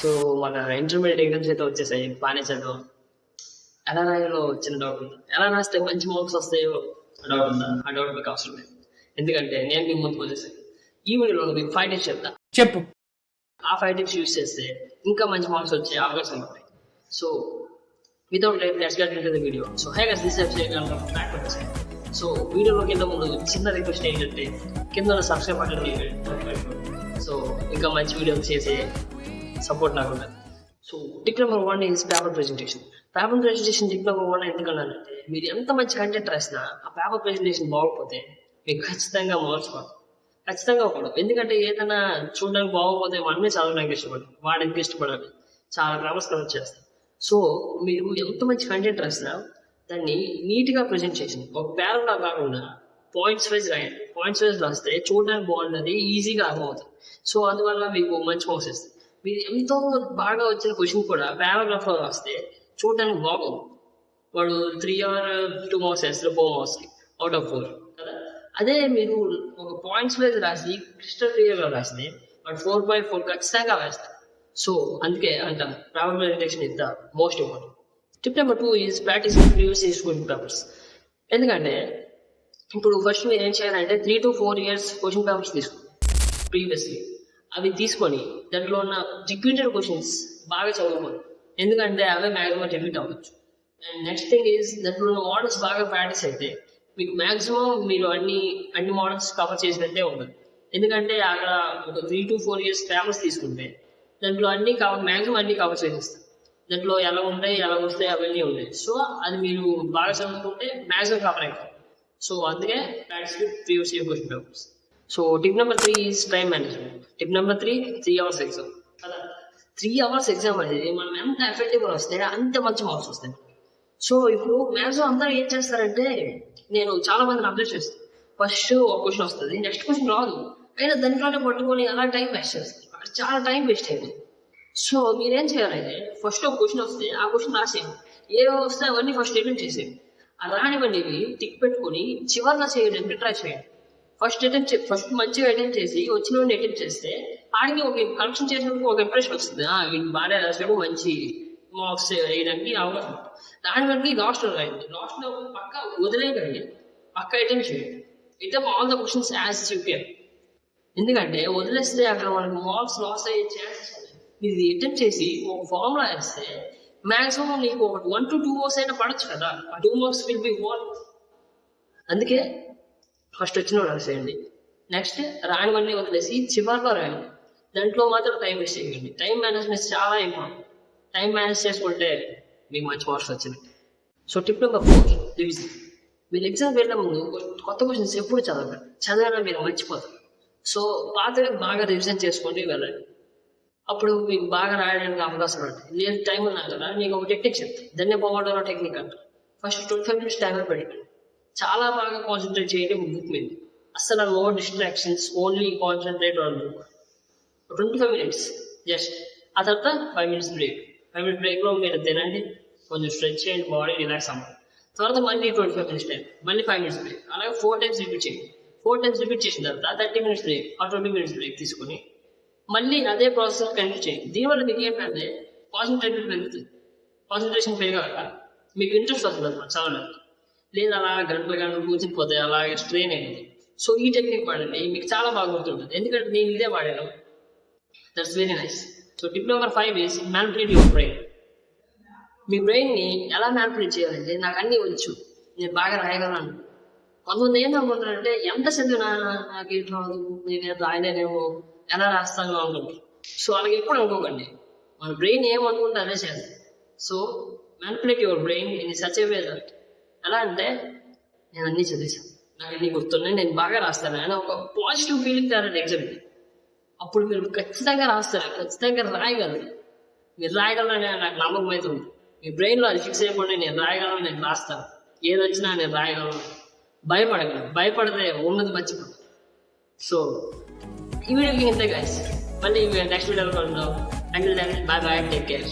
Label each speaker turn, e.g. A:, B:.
A: So మన intermediate exams అయితే వచ్చేసాయి, బాగానే చదువు. ఎలా రాయాలో చిన్న డౌట్ ఉంది. ఎలా రాస్తే మంచి మార్క్స్ వస్తాయో డౌట్ ఉందా? ఆ డౌట్ మీకు అవసరం లేదు, ఎందుకంటే నేను మీకు ముందుకు వచ్చేసాను. ఈ వీడియోలో మీకు 5 tips చెప్తా.
B: చెప్పు.
A: ఆ 5 tips యూస్ చేస్తే ఇంకా మంచి మార్క్స్ వచ్చే అవకాశం ఉంటాయి. So without late let's get into the video. So hi guys, this episode back వచ్చేసాయి. సో వీడియోలోకి కింద ముందు చిన్న రిక్వెస్ట్ ఏంటంటే కింద సబ్స్క్రైబ్ బటన్. సో ఇంకా మంచి వీడియోస్ చేసే సపోర్ట్ నాకు ఉంటుంది. So tip number 1 is paper presentation. Paper presentation tip number 1 ఎందుకన్నానంటే, మీరు ఎంత మంచి కంటెంట్ రాసినా ఆ పేపర్ ప్రెజెంటేషన్ బాగోకపోతే మీకు ఖచ్చితంగా మార్క్స్ ఖచ్చితంగా పడవు. ఎందుకంటే ఏదైనా చూడడానికి బాగోకపోతే మనమే చదవడానికి ఇష్టపడాలి, వాడికి ఇష్టపడాలి, చాలా గ్రామర్స్ కనెక్ట్ చేస్తాం. సో మీరు ఎంత మంచి కంటెంట్ రాసినా దాన్ని నీట్గా ప్రజెంట్ చేసి ఒక పేరాగ్రాఫ్ కాకుండా పాయింట్స్ వైజ్ రాయండి. పాయింట్స్ వైజ్ రాస్తే చూడడానికి బాగుంటుంది, ఈజీగా అర్థమవుతుంది. సో అందువల్ల మీకు మంచి మార్క్స్ ఇస్తుంది. మీరు ఎంతో బాగా వచ్చిన క్వశ్చన్ కూడా పారాగ్రాఫ్లో రాస్తే చూడడానికి బాగుంది. వాడు 3 or 2 మార్క్స్ వేస్తారు 4 మార్క్స్కి అవుట్ ఆఫ్ 4 కదా. అదే మీరు ఒక పాయింట్స్ వైజ్ రాసి క్రిస్టల్ క్లియర్గా రాస్తే వాడు 4/4 ఖచ్చితంగా వేస్తారు. సో అందుకే అంటాం paper presentation is the most important. Tip number 2 is practice previous years question papers. ఎందుకంటే ఇప్పుడు ఫస్ట్ మీరు ఏం చేయాలంటే 3 to 4 years క్వశ్చన్ పేపర్స్ తీసుకోండి ప్రీవియస్లీ. అవి తీసుకొని దాంట్లో ఉన్న రిపీటెడ్ క్వశ్చన్స్ బాగా చదువుకోండి, ఎందుకంటే అవే మ్యాక్సిమం రిపీట్ అవ్వచ్చు. అండ్ నెక్స్ట్ థింగ్ ఈజ్ దాంట్లో ఉన్న మోడల్స్ బాగా ప్రాక్టీస్ అయితే మీకు మ్యాక్సిమం మీరు అన్ని మోడల్స్ కవర్ చేసినట్టే ఉంటుంది. ఎందుకంటే అక్కడ ఒక 3 to 4 years పేపర్స్ తీసుకుంటే దాంట్లో మ్యాక్సిమం అన్ని కవర్ చేసేస్తారు. దాంట్లో ఎలా ఉంటాయి, ఎలా వస్తాయి, అవన్నీ ఉంటాయి. సో అది మీరు బాగా చదువుకుంటే మ్యాక్సిమం కవర్ అవుతాయి. సో అందుకే practice with previous year question papers. So tip number 3 is time management. Tip number 3 3 hours exam కదా. 3 hours ఎగ్జామ్ అనేది మనం ఎంత ఎఫెక్టివ్గా వస్తే అంత మంచి మార్క్స్ వస్తాయి. సో ఇప్పుడు మ్యాక్సిమం అందరూ ఏం చేస్తారంటే, నేను చాలా మందిని అబ్జర్వ్ చేస్తాను, ఫస్ట్ ఒక క్వశ్చన్ వస్తుంది, నెక్స్ట్ క్వశ్చన్ రాదు, అయినా దాంట్లోనే పట్టుకొని అలా టైం వేస్ట్ చేస్తారు. అక్కడ చాలా టైం వేస్ట్ అయింది. సో మీరేం చేయాలంటే ఫస్ట్ ఒక క్వశ్చన్ వస్తే ఆ క్వశ్చన్ రాసేయండి, ఏవో వస్తే అవన్నీ ఫస్ట్ అటెంప్ట్ చేసేయండి. ఆ రానివన్నీ టిక్ పెట్టుకొని చివరిలో చేయడానికి ట్రై చేయండి. ఫస్ట్ మంచిగా అటెంప్ట్ చేసి వచ్చిన అటెంప్ట్ చేస్తే ఆడికి ఒక కరెక్షన్ చేసినప్పుడు ఒక ఇంప్రెషన్ వస్తుంది, వీళ్ళు బాగా రాసాడు, మంచి మార్క్స్ వేయడానికి అవకాశం ఉంటుంది. దాని వరకు లాస్ట్లో రాయండి, లాస్ట్లో పక్క వదిలేయండి, పక్క అటెంప్ట్ చేయండి. Attempt all the questions as you can. ఎందుకంటే వదిలేస్తే అక్కడ మనకు మార్క్స్ లాస్ అయ్యే ఛాన్సెస్ ఉన్నాయి. మీరు అటెంప్ట్ చేసి ఒక ఫార్ములా వేస్తే మ్యాక్సిమం నీకు ఒక 1 to 2 marks అయినా పడచ్చు కదా. ఆ 2 marks విల్ బి వర్త్. అందుకే ఫస్ట్ వచ్చిన రాసేయండి, నెక్స్ట్ రానివన్నీ వదిలేసి చివరిలో రాయండి. దాంట్లో మాత్రం టైం వేస్ట్ చేయండి. టైం మేనేజ్మెంట్ చాలా ఇంపార్టెంట్. టైం మేనేజ్ చేసుకుంటే మీకు మంచి మార్క్స్ వచ్చింది. So tip number 4 revision. మీరు ఎగ్జామ్ వెళ్ళే ముందు కొత్త క్వశ్చన్స్ ఎప్పుడు చదవడం మీరు మర్చిపోతారు. సో పాతవి బాగా రివిజన్ చేసుకుంటూ వెళ్ళండి, అప్పుడు మీకు బాగా రాయడానికి అవకాశం ఉంటుంది. నేను టైం ఉన్నాను కదా, మీకు ఒక టెక్నిక్ చెప్తాను, దాన్ని పోవడంలో టెక్నిక్ అంటారు. ఫస్ట్ 25 minutes టైమర్ పెట్టుకోండి, చాలా బాగా కాన్సన్ట్రేట్ చేయండి బుక్ మీద. అసలు no distractions, only concentrate on book. 25 minutes just. ఆ తర్వాత 5 minutes బ్రేక్. 5 minutes బ్రేక్లో మీరు తినండి, కొంచెం స్ట్రెచ్ చేయండి, బాడీ రిలాక్స్ అవ్వాలి. తర్వాత మళ్ళీ 25 minutes టైం, మళ్ళీ 5 minutes బ్రేక్. అలాగే 4 times రిపీట్ చేయండి. 4 times రిపీట్ చేసిన తర్వాత 30 minutes బ్రేక్ ఆ 20 minutes బ్రేక్ తీసుకుని మళ్ళీ అదే ప్రాసెస్ కంటిన్యూ చేయండి. దీనివల్ల మీకు ఏంటంటే కాన్సన్ట్రేషన్ పెరిగాక మీకు ఇంట్రెస్ట్ వస్తుంది అన్నమాట చదవడానికి. లేదు అలా గంటలు కూర్చునిపోతే అలాగే స్ట్రెయిన్ అయింది. సో ఈ టెక్నిక్ వాడండి, మీకు చాలా బాగా గుర్తుంటుంది. ఎందుకంటే నేను ఇదే వాడాను. That's very nice. So tip number 5 is manipulate your brain. మీ బ్రెయిన్ని ఎలా మ్యానిపులేట్ చేయాలంటే, నాకు అన్నీ వచ్చు, నేను బాగా రాయగలను. కొంతమంది ఏం అనుకుంటారంటే, ఎంత చదివినా నాకు ఏం రాదు, నేను రాయలేనేమో, ఎలా రాస్తాను అనుకుంటారు. సో అలాగే ఎప్పుడు అనుకోకండి, మన బ్రెయిన్ ఏమనుకుంటే అదే చేయాలి. So manipulate your brain in such a way that, ఎలా అంటే నేను అన్నీ చదివేశాను, నాకు అన్నీ గుర్తున్నాయి, నేను బాగా రాస్తాను అని ఒక పాజిటివ్ ఫీలింగ్ తేరండి ఎగ్జామ్కి. అప్పుడు మీరు ఖచ్చితంగా రాస్తారు, ఖచ్చితంగా రాయగలరు. మీరు రాయగలరని నాకు నమ్మకం అయితే ఉంది. మీ బ్రెయిన్లో అది ఫిక్స్ అయిపోండి, నేను రాయగలను, నేను రాస్తాను, ఏది వచ్చినా నేను రాయగలను. భయపడగలను, భయపడితే ఉన్నది మర్చిపోతాను. సో ఈ వీడియోకి ఇంతే గైస్, మళ్ళీ నెక్స్ట్ వీడియోలో కలుద్దాం. Until then bye bye, take care.